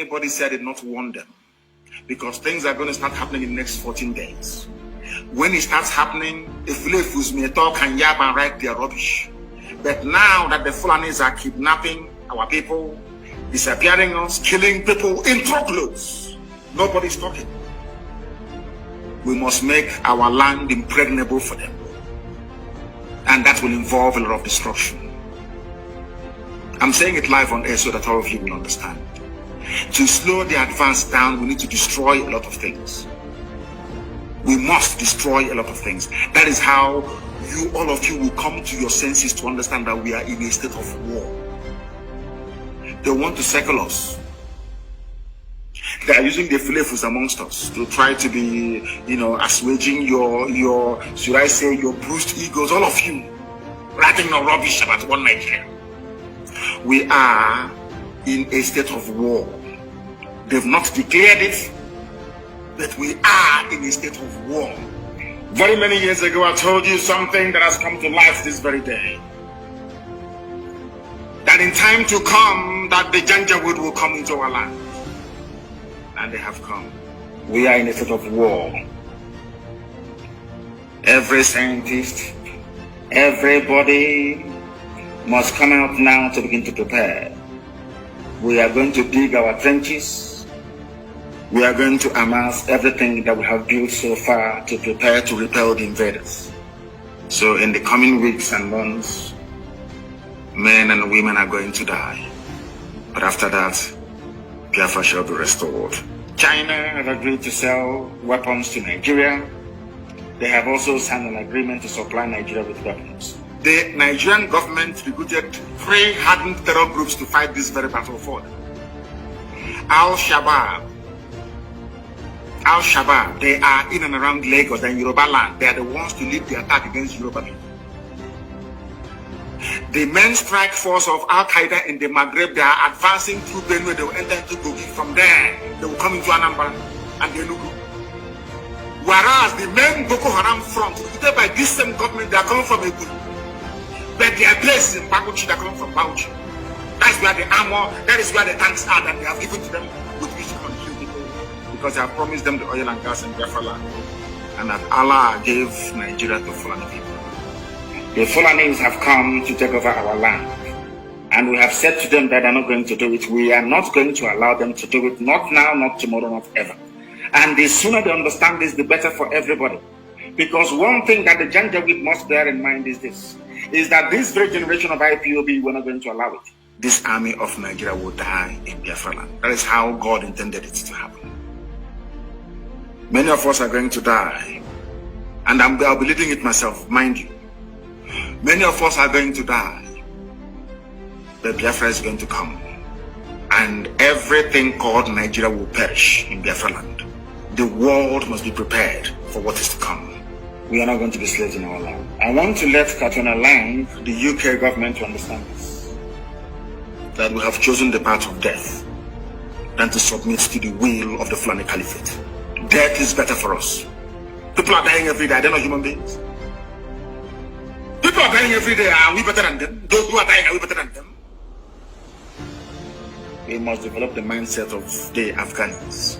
anybody said it, not warn them. Because things are going to start happening in the next 14 days. When it starts happening, if Lefus may talk and yab and write their rubbish. But now that the Fulanis are kidnapping our people, disappearing us, killing people in truckloads, nobody's talking. We must make our land impregnable for them. And that will involve a lot of destruction. I'm saying it live on air so that all of you will understand. To slow the advance down, we need to destroy a lot of things. We must destroy a lot of things. That is how all of you will come to your senses to understand that we are in a state of war. They want to circle us. They are using the filefus amongst us to try to be, assuaging your, should I say, your bruised egos, all of you, writing no rubbish about one Nigeria. We are in a state of war. They've not declared it, but we are in a state of war. Very many years ago, I told you something that has come to life this very day. That in time to come, that the Janjaweed will come into our land. And they have come. We are in a state of war. Every scientist, everybody must come out now to begin to prepare. We are going to dig our trenches. We are going to amass everything that we have built so far to prepare to repel the invaders. So in the coming weeks and months, men and women are going to die. But after that, Biafra shall be restored. China have agreed to sell weapons to Nigeria. They have also signed an agreement to supply Nigeria with weapons. The Nigerian government recruited 3 hardened terror groups to fight this very battle for them. Al-Shabaab, they are in and around Lagos and Yoruba land. They are the ones to lead the attack against Yoruba people. The main strike force of Al-Qaeda in the Maghreb, they are advancing through Benue. They will enter into Kogi. From there, they will come into Anambra and Enugu. Whereas the main Boko Haram front, recruited by this same government, they are coming from Enugu. But their place is in Baguchi, they are coming from Bauchi. That's where the armor, that is where the tanks are that they have given to them with which to kill people. Because they have promised them the oil and gas in Biafra land. And that Allah gave Nigeria to Fulani people. The Fulanis have come to take over our land. And we have said to them that they're not going to do it. We are not going to allow them to do it. Not now, not tomorrow, not ever. And the sooner they understand this, the better for everybody. Because one thing that the Janjaweed must bear in mind is this. Is that this very generation of IPOB, we're not going to allow it. This army of Nigeria will die in Biafra land. That is how God intended it to happen. Many of us are going to die. And I'll be leading it myself, mind you. Many of us are going to die. But Biafra is going to come. And everything called Nigeria will perish in Biafra land. The world must be prepared for what is to come. We are not going to be slaves in our land. I want to let Katona Lang, the UK government, to understand this. That we have chosen the path of death than to submit to the will of the Fulani Caliphate. Death is better for us. People are dying every day. They're not human beings. People are dying every day. Are we better than them? Those who are dying, are we better than them? We must develop the mindset of the Afghans.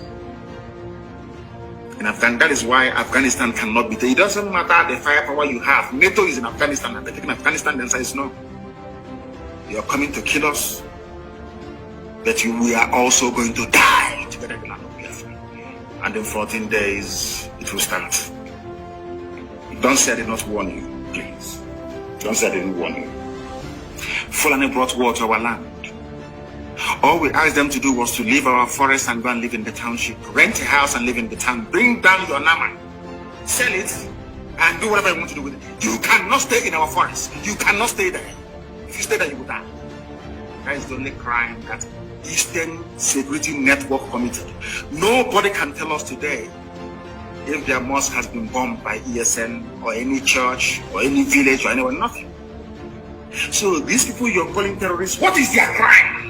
In Afghanistan, that is why Afghanistan cannot be taken. It doesn't matter the firepower you have. NATO is in Afghanistan, and they're taking Afghanistan, then says no. You are coming to kill us, but we are also going to die together in the land of Biafra. And in 14 days, it will start. Don't say I did not warn you, please. Don't say I didn't warn you. Fulani brought war to our land. All we asked them to do was to leave our forest and go and live in the township. Rent a house and live in the town. Bring down your nama. Sell it and do whatever you want to do with it. You cannot stay in our forest. You cannot stay there. If you stay there, you will die. That is the only crime that Eastern Security Network committed. Nobody can tell us today if their mosque has been bombed by ESN or any church or any village or anyone. Nothing. So these people you're calling terrorists, what is their crime?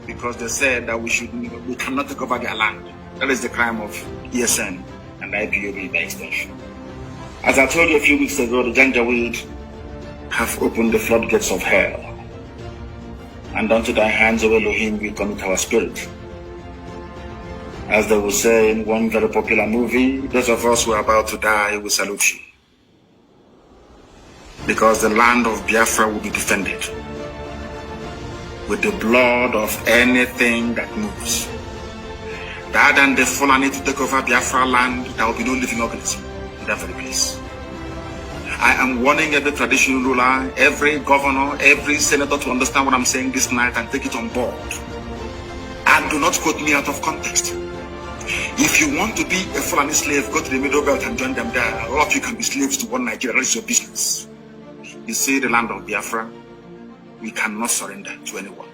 Because they said that we cannot take over their land. That is the crime of ESN and IPOB by extension. As I told you a few weeks ago, the Janjaweed have opened the floodgates of hell. And unto thy hands, O Elohim, we commit our spirit. As they will say in one very popular movie, those of us who are about to die will salute you. Because the land of Biafra will be defended with the blood of anything that moves. Rather than the Fulani to take over Biafra land, there will be no living organism in that very place. I am warning every traditional ruler, every governor, every senator to understand what I'm saying this night and take it on board. And do not quote me out of context. If you want to be a Fulani slave, go to the Middle Belt and join them there. All of you can be slaves to one Nigeria. That is your business. You see, the land of Biafra, we cannot surrender to anyone.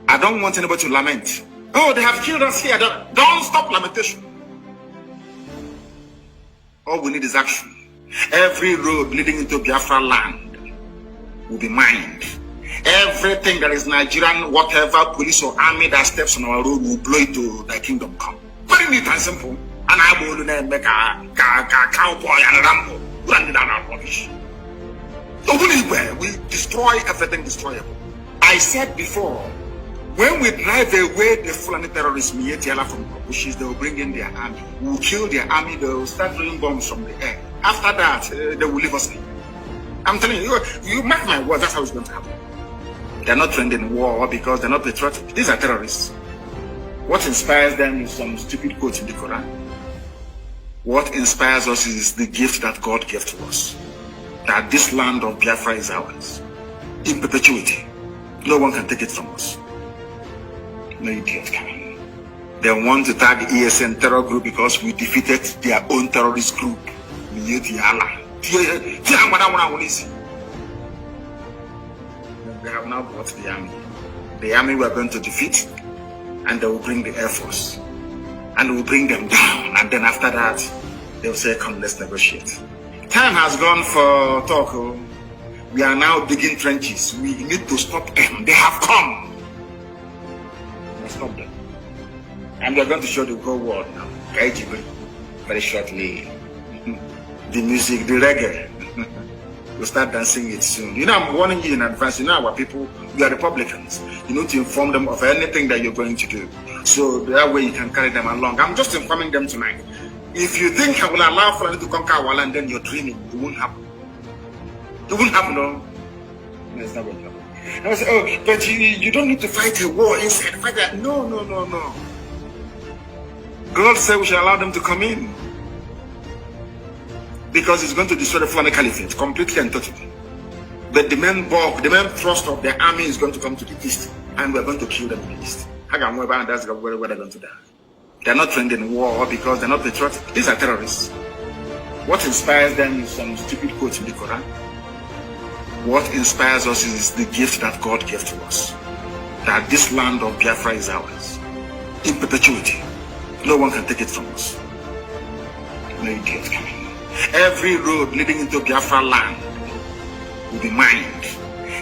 I don't want anybody to lament. Oh, they have killed us here. Don't stop lamentation. All we need is action. Every road leading into Biafra land will be mined. Everything that is Nigerian, whatever police or army that steps on our road will blow it to thy kingdom come. Very neat and simple. And I will make a cowboy and Rambo. Run down our rubbish. We destroy everything destroyable. I said before, when we drive away the Fulani terrorists, Mietiala from bushes, they will bring in their army. We will kill their army, they will start throwing bombs from the air. After that, they will leave us in. I'm telling you, you mark my words, that's how it's going to happen. They're not trained in war because they're not patriotic. These are terrorists. What inspires them is some stupid quotes in the Quran. What inspires us is the gift that God gave to us. That this land of Biafra is ours. In perpetuity. No one can take it from us. No idiot can. They want to tag ESN terror group because we defeated their own terrorist group. They have now brought the army. The army we are going to defeat, and they will bring the Air Force. And we'll bring them down. And then after that, they'll say, come, let's negotiate. Time has gone for talk. We are now digging trenches. We need to stop them. They have come. Let's stop them. And we're going to show the whole world now. Very shortly. The music, the reggae. We'll start dancing it soon. You know, I'm warning you in advance. You know, our people, we are Republicans. You need to inform them of anything that you're going to do. So that way you can carry them along. I'm just informing them tonight. If you think I will allow Fulani to conquer our land, then you're dreaming. It won't happen. It won't happen, no. No, it's not going to happen. And I say, oh, but you don't need to fight a war inside. Fight that. No. God said we shall allow them to come in. Because it's going to destroy the Fulani Caliphate completely and totally. But the main bulk, the main thrust of the army is going to come to the east. And we're going to kill them in the east. That's where they're going to die. They're not trained in war because they're not patriotic. These are terrorists. What inspires them is some stupid quotes in the Quran. What inspires us is the gift that God gave to us. That this land of Biafra is ours. In perpetuity. No one can take it from us. No idiot can. Every road leading into Biafra land will be mined.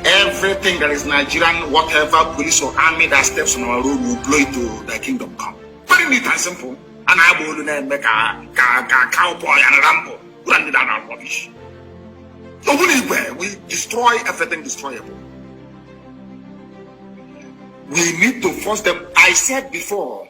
Everything that is Nigerian, whatever police or army that steps on our road will blow it to thy kingdom come. Very neat and simple. And I will make a cowboy and Rambo. Run down our rubbish. We destroy everything destroyable. We need to force them. I said before,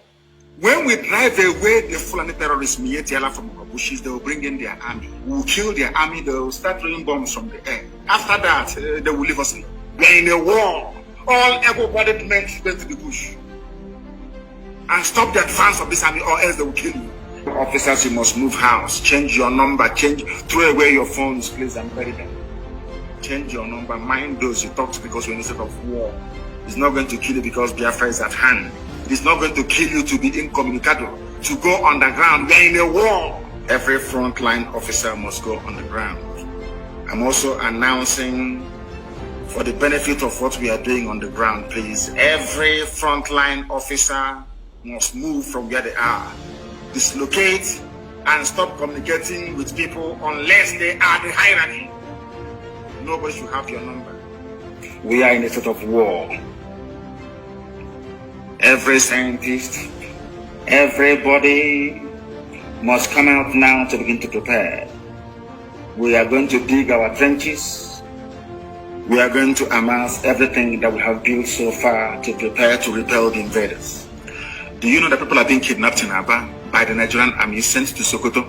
when we drive away the Fulani terrorists, Mietiala from bushes, they will bring in their army. We will kill their army, they will start throwing bombs from the air. After that, they will leave us in. We are in a war. All able-bodied men should go to the bush. And stop the advance of this army or else they will kill you. Officers, you must move house. Change your number. Throw away your phones, please, and bury them. Change your number. Mind those you talk to because you're in a state of war. It's not going to kill you because Biafra is at hand. It's not going to kill you to be incommunicado, to go underground. We're in a war. Every frontline officer must go underground. I'm also announcing, for the benefit of what we are doing on the ground, please, every frontline officer must move from where they are. Dislocate and stop communicating with people unless they are the hierarchy. Nobody should have your number. We are in a state of war. Every scientist, everybody must come out now to begin to prepare. We are going to dig our trenches. We are going to amass everything that we have built so far to prepare to repel the invaders. Do you know that people are being kidnapped in Aba by the Nigerian army sent to Sokoto?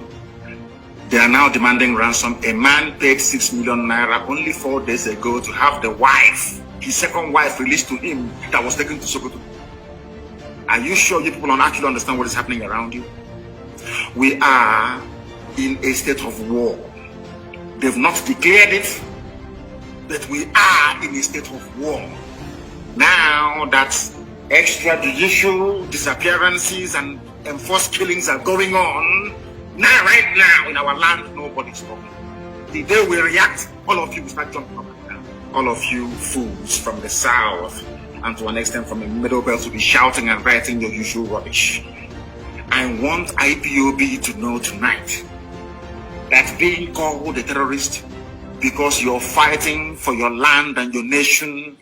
They are now demanding ransom. A man paid 6 million naira only 4 days ago to have the wife, his second wife, released to him that was taken to Sokoto. Are you sure you people don't actually understand what is happening around you? We are in a state of war. They've not declared it, but we are in a state of war. Now that extrajudicial disappearances and enforced killings are going on, right now in our land, nobody's talking. The day we react, all of you will start jumping up and down. All of you fools from the south and to an extent from the middle belt will be shouting and writing your usual rubbish. I want IPOB to know tonight that being called a terrorist because you're fighting for your land and your nation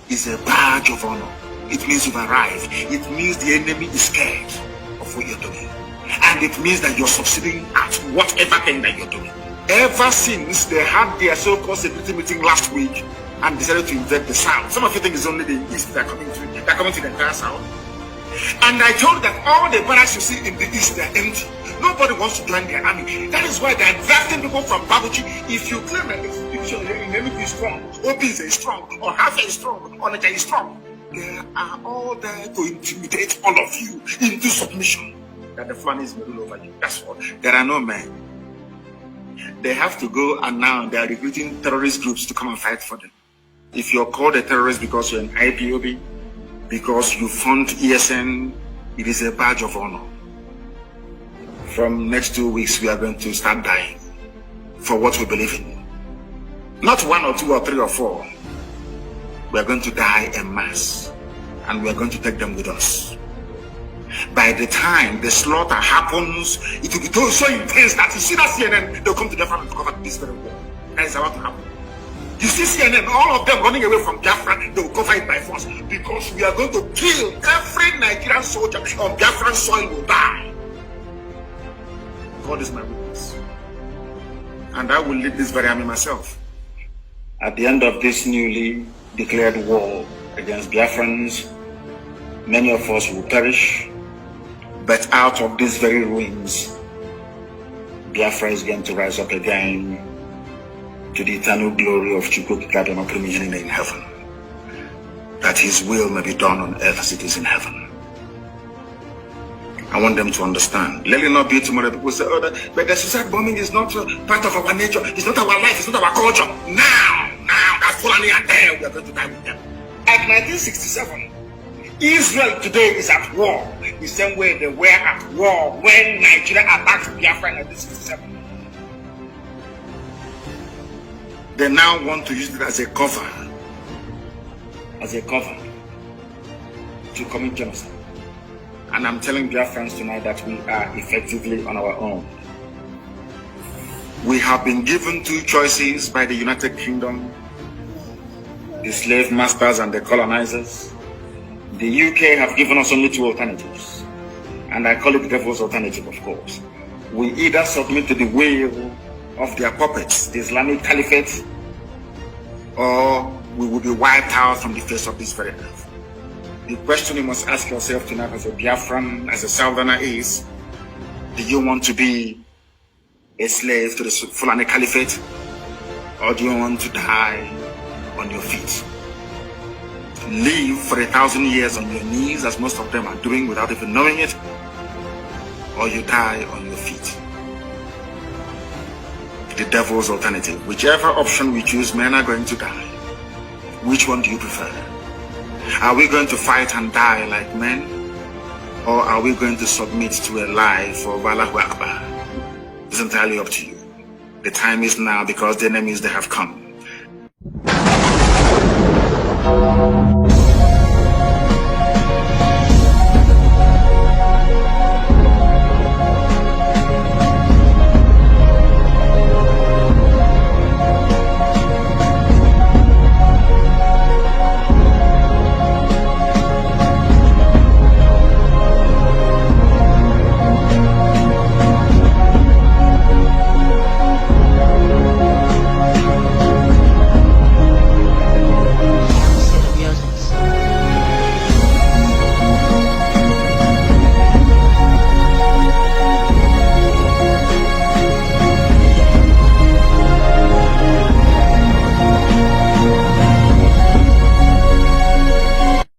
is a badge of honor. It means you've arrived. It means the enemy is scared of what you're doing. And it means that you're succeeding at whatever thing that you're doing. Ever since they had their so-called security meeting last week and decided to invade the south, some of you think it's only the east that are coming to the entire south. And I told that all the barracks you see in the east, they're empty. Nobody wants to join their army. That is why they're drafting people from Babuchi. If you claim that institution in the enemy is strong, OP is strong, or half is strong, or Naija is strong, they are all there to intimidate all of you into submission. That the flan is middle over you. That's all. There are no men. They have to go and now they are recruiting terrorist groups to come and fight for them. If you're called a terrorist because you're an IPOB, because you fund ESN, it is a badge of honor. From next 2 weeks, we are going to start dying for what we believe in. Not 1 or 2 or 3 or 4. We are going to die en masse, and we are going to take them with us. By the time the slaughter happens, it will be so intense that you see that CNN, they'll come to Biafra and cover this very war. That is about to happen. You see CNN, all of them running away from Biafra, they will cover it by force because we are going to kill every Nigerian soldier on Biafran soil will die. God is my witness. And I will lead this very army myself. At the end of this newly declared war against Biafrans, many of us will perish. But out of these very ruins, Biafra is going to rise up again to the eternal glory of Chukwu in heaven, that his will may be done on earth as it is in heaven. I want them to understand. Let it not be tomorrow people say, oh, but the suicide bombing is not part of our nature, it's not our life, it's not our culture. Now that Fulani are there, we are going to die with them. At 1967, Israel today is at war the same way they were at war when Nigeria attacked Biafra in 1967. They now want to use it as a cover to commit genocide. And I'm telling Biafrans tonight that we are effectively on our own. We have been given 2 choices by the United Kingdom, the slave masters and the colonizers. The UK have given us only 2 alternatives, and I call it the devil's alternative, of course. We either submit to the will of their puppets, the Islamic Caliphate, or we will be wiped out from the face of this very earth. The question you must ask yourself tonight as a Biafran, as a Southerner is, do you want to be a slave to the Fulani Caliphate, or do you want to die on your feet? Live for 1,000 years on your knees, as most of them are doing without even knowing it, or you die on your feet. The devil's alternative. Whichever option we choose, men are going to die. Which one do you prefer? Are we going to fight and die like men, or are we going to submit to a lie for Allahu Akbar? It's entirely up to you. The time is now because the enemies, they have come.